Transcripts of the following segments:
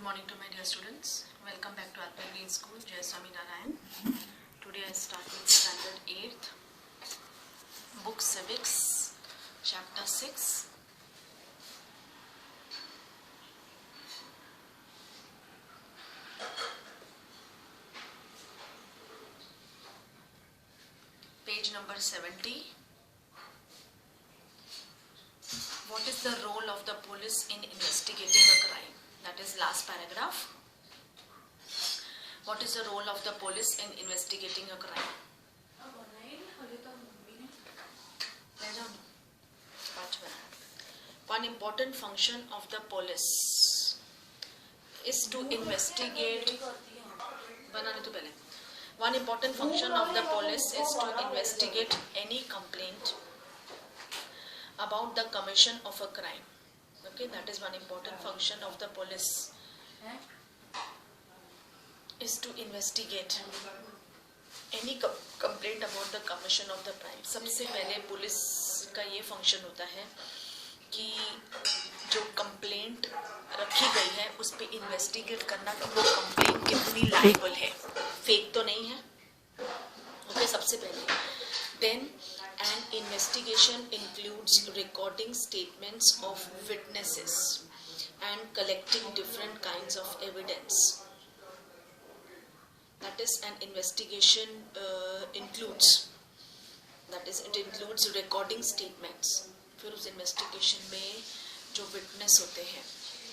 morning to my dear students. Welcome back to Alpine Green School, Jai Swami Narayan. Today I start with standard 8th, book civics, chapter 6. Page number 70. What is the role of the police in investigating a crime? That is last paragraph. What is the role of the police in investigating a crime? One important function of the police is to investigate. One important function of the police is to investigate any complaint about the commission of a crime. Okay, that is one important function of the police, is to investigate any complaint about the commission of the crime. सबसे पहले police का ये function होता है कि जो complaint रखी गई है उस पे इन्वेस्टिगेट करना कि वो कंप्लेंट कितनी लायबल है, फेक तो नहीं है. ओके, सबसे पहले. Then an investigation includes recording statements of witnesses and collecting different kinds of evidence. That is, an investigation includes recording statements. फिर उस investigation में जो witness होते हैं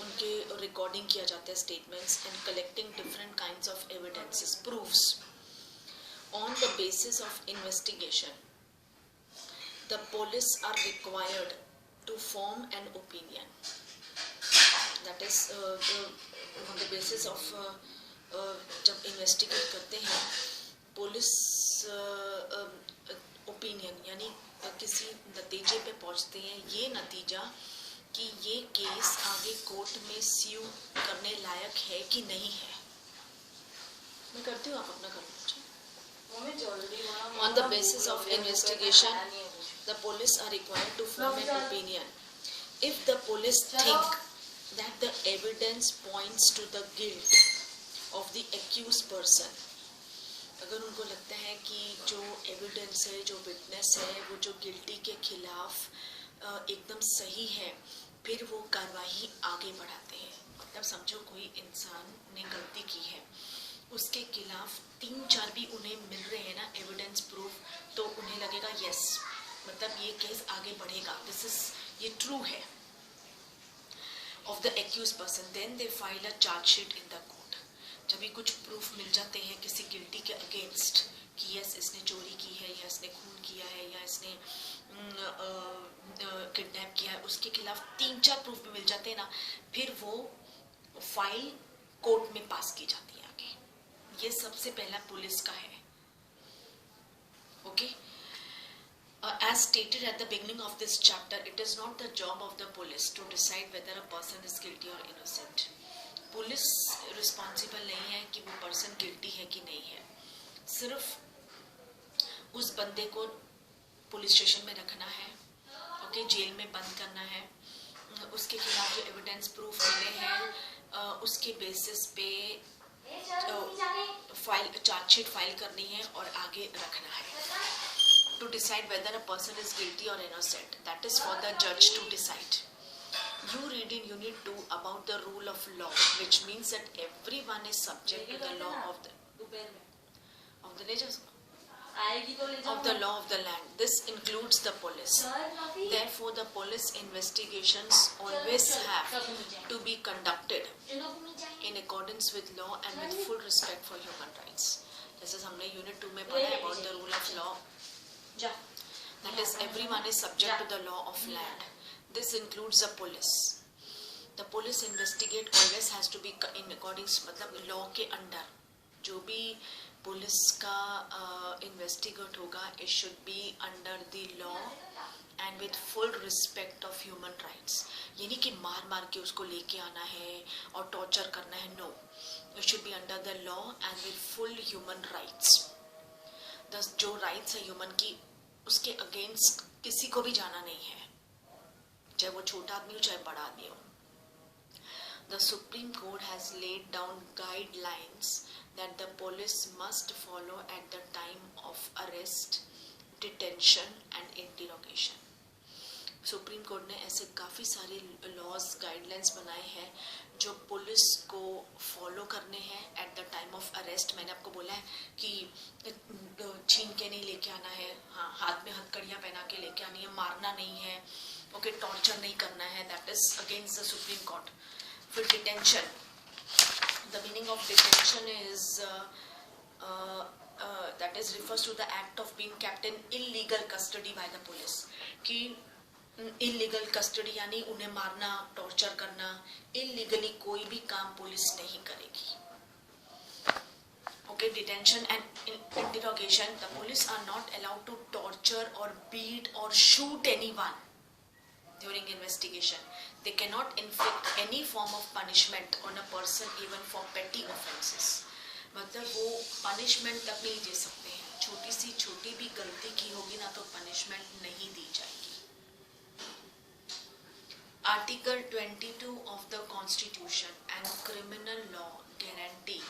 उनके recording किया जाता है statements and collecting different kinds of evidences, proofs. On the basis of investigation, the police are required to form an opinion. That is, on the basis of जब investigate करते हैं पुलिस opinion यानी किसी नतीजे पे पहुंचते हैं. ये नतीजा कि ये केस आगे कोर्ट में स्यू करने लायक है कि नहीं है. मैं करती हूँ, आप अपना कर लीजिए. On the basis of investigation, the police are required to form an opinion. If the police think that the evidence points to the guilt of the accused person, अगर उनको लगता है कि जो evidence है, जो witness है, वो जो guilty के खिलाफ एकदम सही है, फिर वो कार्रवाई आगे बढ़ाते हैं. मतलब समझो कोई इंसान ने गलती की है, उसके खिलाफ 3-4 भी उन्हें मिल रहे हैं ना एविडेंस प्रूफ, तो उन्हें लगेगा यस, मतलब ये केस आगे बढ़ेगा, दिस इज ये ट्रू है of the accused person. Then they file a chargesheet in the court. जब भी कुछ प्रूफ मिल जाते हैं किसी गिल्टी के अगेंस्ट कि यस इसने चोरी की है, या इसने खून किया है, या इसने किडनैप किया है, उसके खिलाफ 3-4 प्रूफ भी मिल जाते हैं ना, फिर वो फाइल कोर्ट में पास की जाती है आगे. ये सबसे पहला पुलिस का है. Okay, as stated at the beginning of this chapter, it is not the job of the police to decide whether a person is guilty or innocent. Police responsible नहीं है कि वो पर्सन गिल्टी है कि नहीं है. सिर्फ उस बंदे को पुलिस स्टेशन में रखना है, ओके, जेल में बंद करना है, उसके खिलाफ जो एविडेंस प्रूफ मिले हैं उसके बेसिस पे फाइल चार्जशीट फाइल करनी है और आगे रखना है. To decide whether a person is guilty or innocent, that is for the judge to decide. You read in unit 2 about the rule of law, which means that everyone is subject to the law of the law of the land. This includes the police. Therefore, the police investigations always have to be conducted in accordance with law and with full respect for human rights. जैसे हमने unit 2 में पढ़ा है about the rule of law. That is, everyone is subject to the law of land. This includes the police. The police investigate always has to be in accordance, मतलब law के under जो भी police का investigate होगा, it should be under the law and with full respect of human rights. ये नहीं कि मार मार के उसको लेके आना है और टॉर्चर करना है. No, it should be under the law and with full human rights. जो राइट्स है ह्यूमन की, उसके अगेंस्ट किसी को भी जाना नहीं है, चाहे वो छोटा आदमी हो चाहे बड़ा आदमी हो. The Supreme Court has laid down guidelines that the police must follow at the time of arrest, detention and interrogation. Supreme court ने ऐसे काफ़ी सारे लॉज गाइडलाइंस बनाए हैं जो पुलिस को फॉलो करने हैं eight the time of arrest. मैंने आपको बोला है कि छीन के नहीं लेके आना है, हाँ हाथ में हथकड़ियाँ पहना के लेके आनी है, मारना नहीं है, ओके टॉर्चर नहीं करना है, that is against the Supreme Court. फिर detention, the meaning of detention is that is refers to the act of being kept in illegal custody by the police. कि इलीगल कस्टडी यानी उन्हें मारना, torture करना, illegally कोई भी काम police नहीं करेगी. Okay, detention and interrogation, the police are not allowed to torture or beat or shoot anyone during investigation. They cannot inflict any form of punishment on a person even for petty offenses. मतलब वो punishment तक नहीं दे सकते हैं. छोटी सी छोटी भी गलती की होगी ना तो पनिशमेंट नहीं दी जाएगी. Article 22 of the Constitution and criminal law guarantee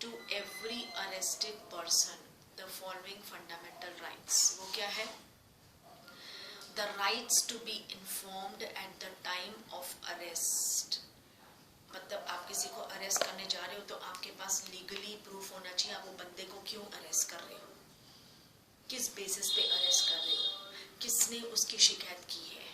to every arrested person the following fundamental rights. वो क्या है? The rights to be informed at the time of arrest. मतलब आप किसी को अरेस्ट करने जा रहे हो तो आपके पास लीगली प्रूफ होना चाहिए आप वो बंदे को क्यों अरेस्ट कर रहे हो, किस बेसिस पे अरेस्ट कर रहे हो, किसने उसकी शिकायत की है,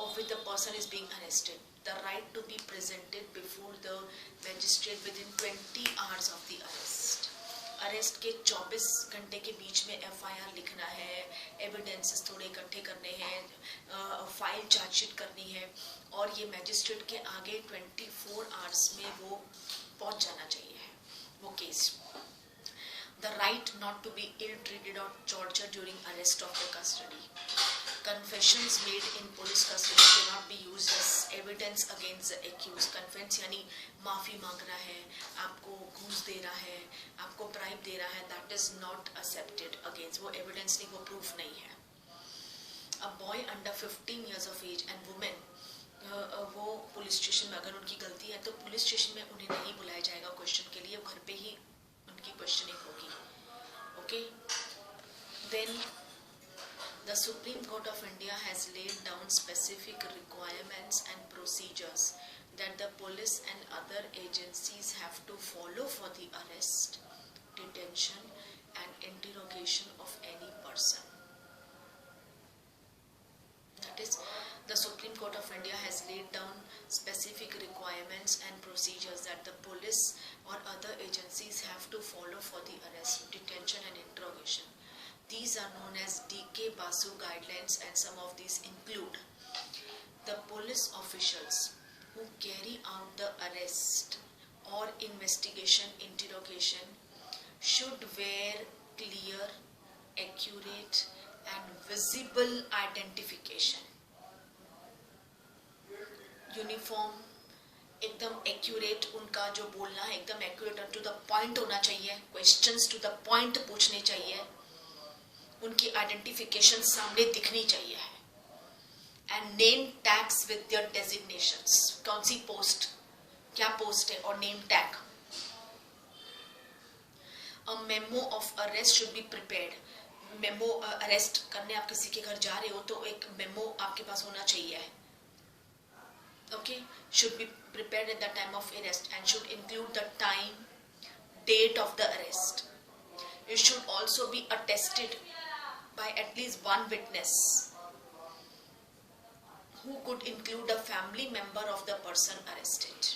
of which the person is being arrested. The right to be presented before the magistrate within 20 hours of the arrest. Arrest के 24 घंटे के बीच में एफआईआर लिखना है, एविडेंसेस थोड़े इकट्ठे करने हैं, फाइल चार्जशीट करनी है और ये मैजिस्ट्रेट के आगे 24 आवर्स में वो पहुंच जाना चाहिए वो case. The right not to be ill-treated or tortured during arrest of the custody. Confessions made in police custody cannot be used as evidence against the accused. Confess यानी माफी मांग रहा है, आपको घूस दे रहा है, आपको ब्राइब दे रहा है, that is not accepted against. वो एविडेंस नहीं, वो प्रूफ नहीं है. A boy under 15 years of age and women, वो पुलिस स्टेशन में अगर उनकी गलती है तो पुलिस स्टेशन में उन्हें नहीं बुलाया जाएगा क्वेश्चन के लिए, घर पे ही उनकी क्वेश्चनिंग होगी. Okay, then the Supreme Court of India has laid down specific requirements and procedures that the police and other agencies have to follow for the arrest, detention and interrogation of any person. That is, the Supreme Court of India has laid down specific requirements and procedures that the police or other agencies have to follow for the arrest, detention and interrogation. These are known as D.K. Basu guidelines and some of these include the police officials who carry out the arrest or investigation interrogation should wear clear, accurate and visible identification. Uniform, एकदम accurate, उनका जो बोलना है एकदम accurate और to the point होना चाहिए, questions to the point पूछने चाहिए, उनकी आइडेंटिफिकेशन सामने दिखनी चाहिए and name tags with their designations. कौन सी पोस्ट, क्या पोस्ट है और name tag. A memo of arrest should be prepared. Memo arrest करने आप किसी के घर जा रहे हो तो एक मेमो आपके पास होना चाहिए. Okay, should be prepared at the time of arrest and should include the time, date of the arrest. It should also be attested by at least one witness who could include a family member of the person arrested.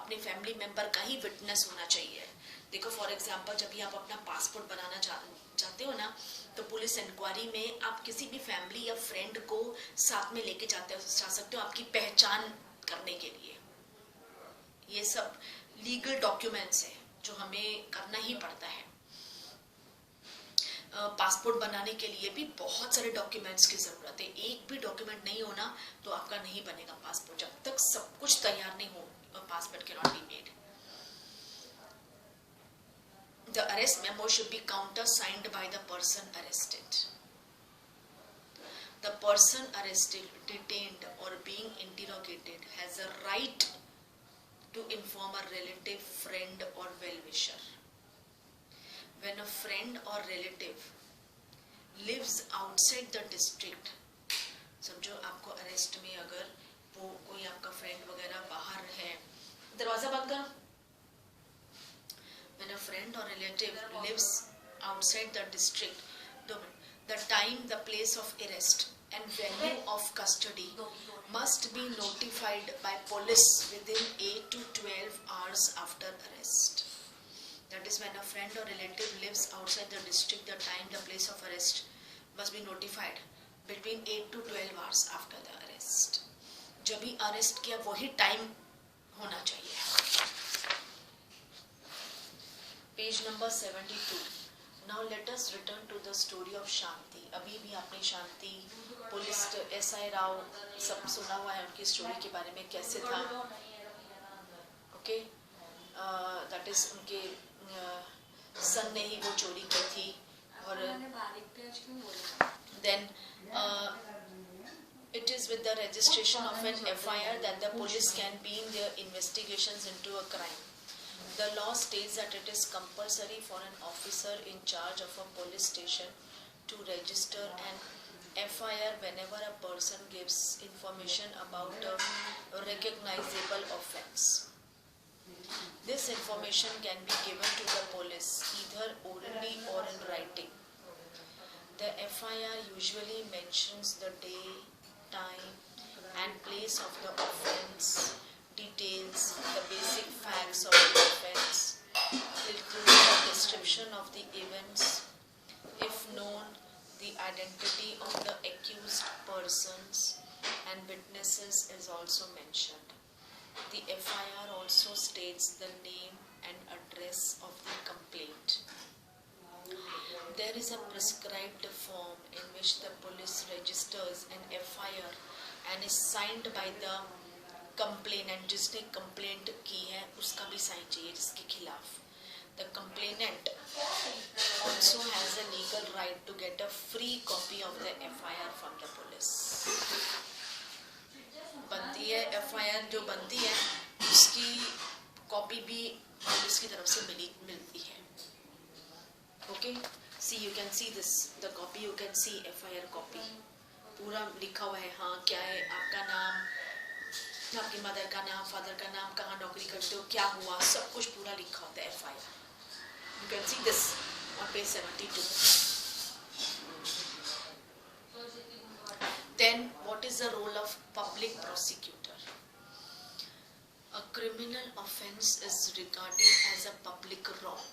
अपने family member का ही witness होना चाहिए. देखो for example जब भी आप अपना passport बनाना चाहते हो ना तो पुलिस इंक्वायरी में आप किसी भी फैमिली या फ्रेंड को साथ में लेके जा सकते हो आपकी पहचान करने के लिए. ये सब लीगल डॉक्यूमेंट्स है जो हमें करना ही पड़ता है. पासपोर्ट बनाने के लिए भी बहुत सारे डॉक्यूमेंट्स की जरूरत है. एक भी डॉक्यूमेंट नहीं होना तो आपका नहीं बनेगा पासपोर्ट. जब तक सब कुछ तैयार नहीं हो passport can not be made. The arrest memo should be counter signed by the person arrested. The person arrested, detained, or being interrogated has a right to inform a relative, friend, or well-wisher. When a friend or relative lives outside the district, समझो आपको arrest में अगर वो कोई आपका friend वगैरह बाहर है, दरवाजा बंद करो. When a friend or relative lives outside the district, the time, the place of arrest, and venue of custody must be notified by police within 8 to 12 hours after arrest. That is, when a friend or relative lives outside the district, the time, the place of arrest must be notified between 8 to 12 hours after the arrest. जब भी arrest किया वही time होना चाहिए. Page number 72. Now let us return to the story of Shanti. अभी भी आपने शांति, police SI Rao सब सुना हुआ है उनकी स्टोरी के बारे में कैसे था. ओके, दैट इज उनके सन ने ही वो चोरी की थी. और then it is with the registration of an FIR that the police can begin their investigations into a crime. The law states that it is compulsory for an officer in charge of a police station to register an FIR whenever a person gives information about a recognizable offence. This information can be given to the police either orally or in writing. The FIR usually mentions the day, time, and place of the offence, details the basic facts of the offence, including a description of the events. If known, the identity of the accused persons and witnesses is also mentioned. The FIR also states the name and address of the complaint. There is a prescribed form in which the police registers an FIR and is signed by the complainant. जिसने complaint की है उसका भी sign चाहिए जिसके खिलाफ. The complainant also has a legal right to get a free copy of the FIR from the police. बनती है FIR जो बनती है उसकी कॉपी भी पुलिस की तरफ से मिलती है. Okay, see, you can see this, the copy, you can see FIR copy. पूरा लिखा हुआ है. हाँ, क्या है आपका नाम, आपकी मदर का नाम, फादर का नाम, कहाँ नौकरी करते हो, क्या हुआ, सब कुछ पूरा लिखा होता है FIR. You can see this on page 72. Then, what is the role of public prosecutor? A criminal offence is regarded as a public wrong.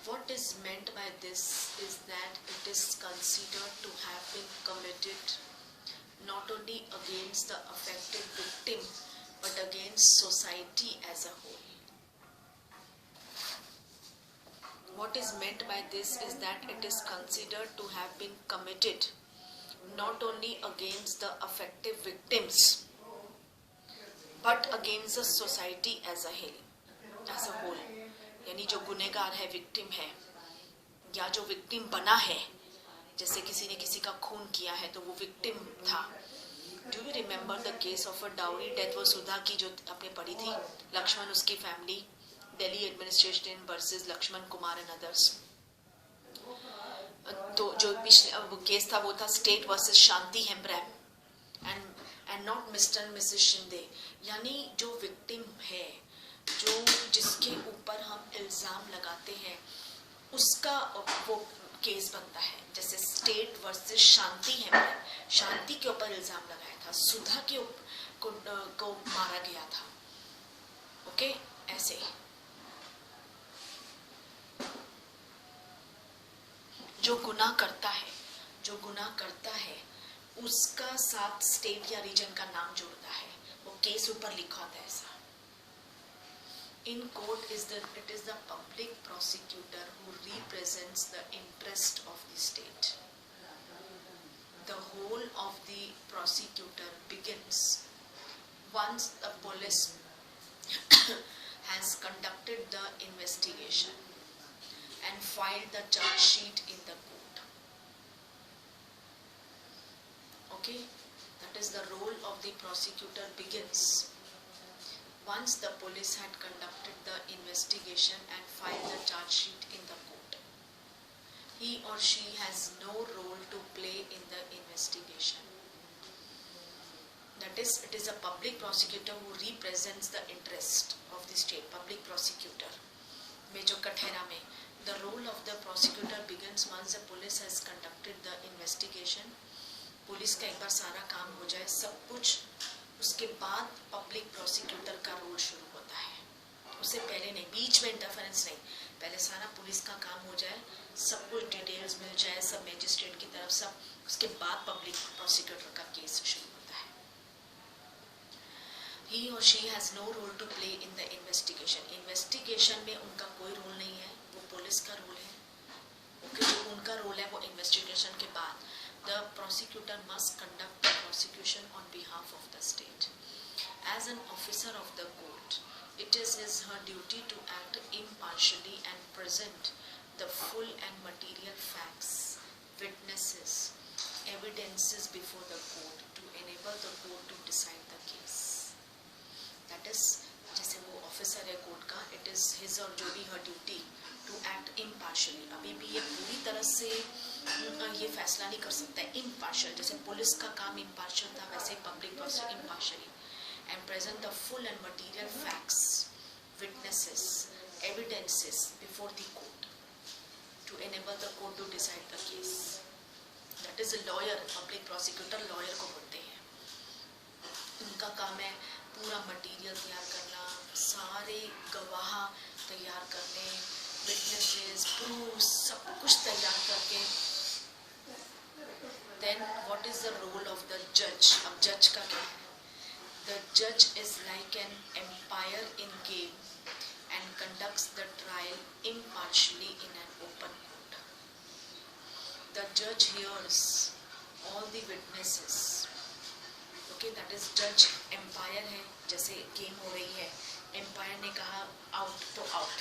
What is meant by this is that it is considered to have been committed not only against the affected victim but against society as a whole. What is meant by this is that it is considered to have been committed not only against the affected victims but against the society as a whole. यानी जो गुनहगार है, victim है, या जो victim बना है, जैसे किसी ने किसी का खून किया है तो वो विक्टिम था. Do you remember the case of a dowry death? वो सुधा की जो आपने पढ़ी थी, लक्ष्मण, उसकी family, Delhi administration versus Lakshman Kumar and others. तो जो पिछले केस था वो था state versus Shanti Hembram and not Mr and Mrs Shinde. यानी जो विक्टिम है, जो जिसके ऊपर हम इल्ज़ाम लगाते हैं, उसका वो केस बनता है. जैसे स्टेट वर्सेस शांति है, शांति के ऊपर इल्ज़ाम लगाया था, सुधा के को मारा गया था. ओके, ऐसे जो गुनाह करता है उसका साथ स्टेट या रीजन का नाम जोड़ता है, वो केस ऊपर लिखा होता है ऐसा. In court it is the public prosecutor who represents the interest of the state. The whole of the prosecutor begins once the police has conducted the investigation and filed the charge sheet in the court. Okay, that is the role of the prosecutor begins once the police had conducted the investigation and filed the charge sheet in the court. He or she has no role to play in the investigation. That is, it is a public prosecutor who represents the interest of the state. Public prosecutor में जो कठेरा में the role of the prosecutor begins once the police has conducted the investigation. Police का एक बार सारा काम हो जाए, सब कुछ, उसके बाद पब्लिक प्रोसिक्यूटर का रोल शुरू होता है. उससे पहले नहीं, बीच में इंटरफेरेंस नहीं. पहले सारा पुलिस का काम हो जाए, सब कुछ डिटेल्स मिल जाए, सब मैजिस्ट्रेट की तरफ सब, उसके बाद पब्लिक प्रोसिक्यूटर का केस शुरू होता है. He or she has no role to play in the investigation. Investigation में उनका कोई रोल नहीं है, वो पुलिस का रोल है. ओके, जो उनका रोल है वो इन्वेस्टिगेशन के बाद the prosecutor must conduct the prosecution on behalf of the state. As an officer of the court, it is her duty to act impartially and present the full and material facts, witnesses, evidences before the court to enable the court to decide the case. That is, जैसे वो officer है court का, it is his or जो भी her duty to act impartially. अभी भी ये पूरी तरह से ये फैसला नहीं कर सकता है. impartial, जैसे पुलिस का काम impartial था, वैसे public prosecutor impartially and present the full and material facts, witnesses, evidences before the court to enable the court to decide the case. That is a lawyer. public prosecutor lawyer को बोलते हैं. उनका काम है पूरा material तैयार करना, सारे गवाह तैयार करने, witnesses, proofs, सब कुछ तैयार करके. Then what is the role of the judge? अब जज का क्या है? The judge is like an umpire in game and conducts the trial impartially in an open court. The judge hears all the witnesses. Okay, that is judge. Umpire है, जैसे game हो रही है, एम्पायर ने कहा आउट तो out,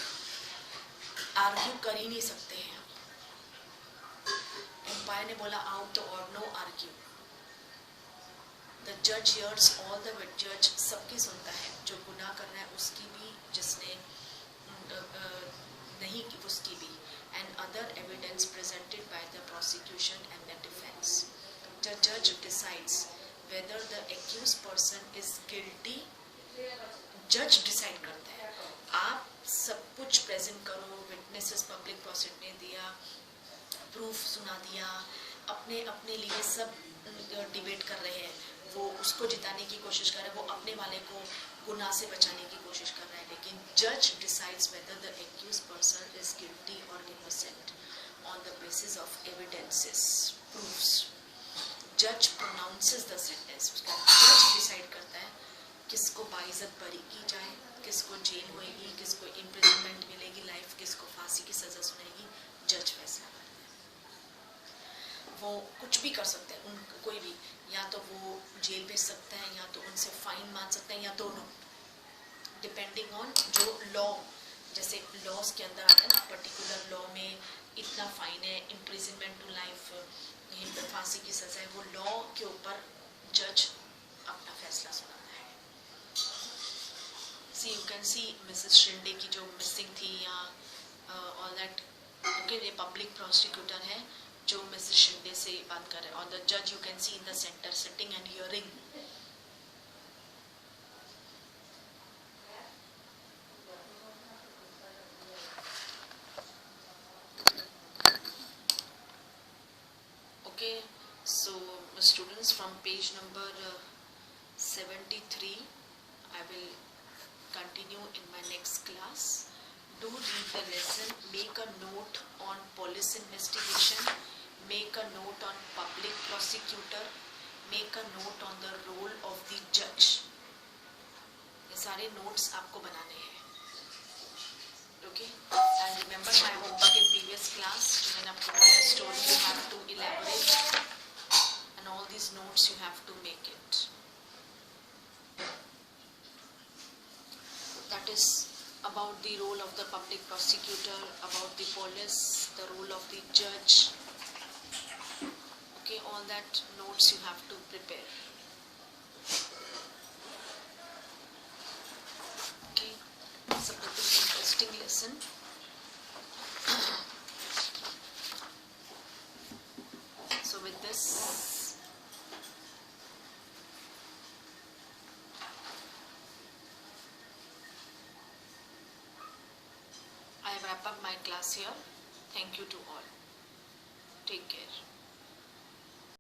argue कर ही नहीं सकते हैं आप. एम्पायर ने बोला आउट तो और नो आर्ग्यू. द जज हियर्स ऑल द जज सबकी सुनता है, जो गुनाह कर रहा है उसकी भी, जिसने नहीं की उसकी भी, and other evidence presented by the prosecution and the defence. The जज decides whether the accused person is guilty. जज डिसाइड करता है. आप सब कुछ प्रेजेंट करो, विटनेसेस पब्लिक प्रोसिक्यूटर ने दिया, प्रूफ सुना दिया, अपने अपने लिए सब डिबेट कर रहे हैं. वो उसको जिताने की कोशिश कर रहा है, वो अपने वाले को गुनाह से बचाने की कोशिश कर रहा है. लेकिन जज decides whether the accused person is guilty or innocent on the basis of evidences, proofs. जज प्रोनाउंसेस द सेंटेंस. उसका जज डिसाइड करता है किसको बाइज्जत बरी की जाए, किसको जेल होएगी, किसको इम्प्रिजनमेंट मिलेगी लाइफ, किसको फांसी की सजा सुनाएगी. जज फैसला करता है. वो कुछ भी कर सकते हैं, उन कोई भी, या तो वो जेल भेज सकता है, या तो उनसे फाइन मान सकता है, या दोनों, डिपेंडिंग ऑन जो लॉ, जैसे लॉज के अंदर आता है ना, पर्टिकुलर लॉ में इतना फाइन है, इम्प्रिजनमेंट टू लाइफ, फांसी की सजा है, वो लॉ के ऊपर जज अपना फैसला सुनाता है. See you can see Mrs Shinde की जो मिसिंग थी या ऑल दैट. ओके, ये पब्लिक प्रोसिक्यूटर है जो मिसेस शिंदे से बात कर रहे हैं. और द जज you can C in the centre sitting and hearing. Okay, so students, from page number 73, I will continue in my next class. Do read the lesson, make a note on police investigation, make a note on public prosecutor, make a note on the role of the judge. ये सारे notes आपको बनाने हैं. Okay, and remember my homework in previous class, जो मैंने आपको बोला, story you have to elaborate, and all these notes you have to make it. That is about the role of the public prosecutor, about the police, the role of the judge. Okay, all that notes you have to prepare. Okay, it's a pretty interesting lesson. So with this, I wrap up my class here. Thank you to all. Take care.